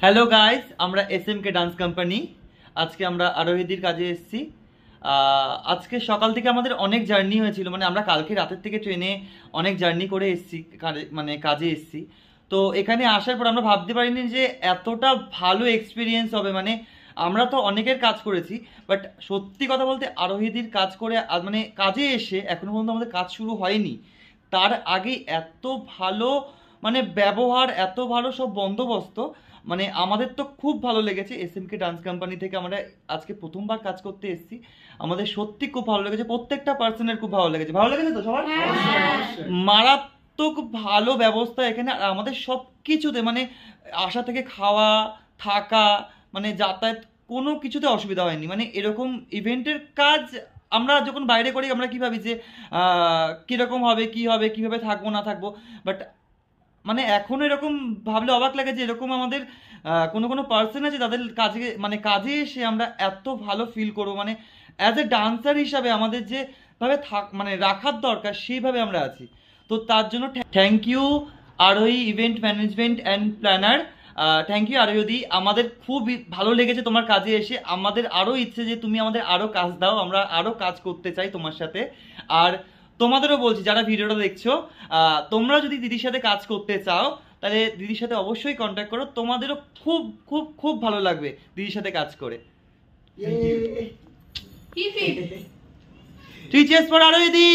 Hello guys, আমরা এসএমকে dance company. আজকে আমরা আরোহীদের কাজে এসেছি। আজকে সকাল থেকে আমাদের অনেক জার্নি হয়েছিল, মানে আমরা কালকে রাতের থেকে ট্রেনে অনেক জার্নি করে এসেছি, মানে কাজে এসেছি। তো এখানে আসার পর আমরা ভাবতে পারিনি যে এতটা ভালো এক্সপিরিয়েন্স হবে। মানে আমরা তো অনেকের কাজ করেছি, বাট সত্যি কথা বলতে আরোহীদের কাজ করে মানে কাজে এসে এখনো পর্যন্ত আমাদের কাজ শুরু হয়নি, তার আগে এত ভালো মানে ব্যবহার, এত ভালো সব বন্দোবস্ত, মানে আমাদের তো খুব ভালো লেগেছে। এসএমকে ডান্স কোম্পানি থেকে আমরা আজকে প্রথমবার কাজ করতে এসেছি, আমাদের সত্যি খুব ভালো লেগেছে। প্রত্যেকটা পার্সনের খুব ভালো লেগেছে। ভালো লেগেছে তো সবার? মারাত্মক ভালো ব্যবস্থা এখানে। আর আমাদের সব কিছুতে মানে আসা থেকে খাওয়া, থাকা, মানে যাতায়াত, কোনো কিছুতে অসুবিধা হয়নি। মানে এরকম ইভেন্টের কাজ আমরা যখন বাইরে করি আমরা কি ভাবি যে কীরকম হবে, কি হবে, কিভাবে থাকবো না থাকবো, বাট মানে এখনো এরকম ভাবলে অবাক লাগে যে এরকম আমাদের কোনো কোনো পার্সন আছে তাদের কাজে মানে কাজে এসে আমরা এত ভালো ফিল করবো। মানে অ্যাজ এ ডান্সার হিসাবে আমাদের যেভাবে মানে রাখার দরকার সেইভাবে আমরা আছি। তো তার জন্য thank you Arohi event management and planner. Thank you Arohi. আমাদের খুব ভালো লেগেছে তোমার কাজে এসে। আমাদের আরও ইচ্ছে যে তুমি আমাদের আরও কাজ দাও, আমরা আরও কাজ করতে চাই তোমার সাথে। আর তোমাদেরও বলছি যারা ভিডিওটা দেখছো, তোমরা যদি দিদির সাথে কাজ করতে চাও তাহলে দিদির সাথে অবশ্যই কন্ট্যাক্ট করো, তোমাদেরও খুব খুব খুব ভালো লাগবে দিদির সাথে কাজ করে। তুই চেস ফর আরোহী দি।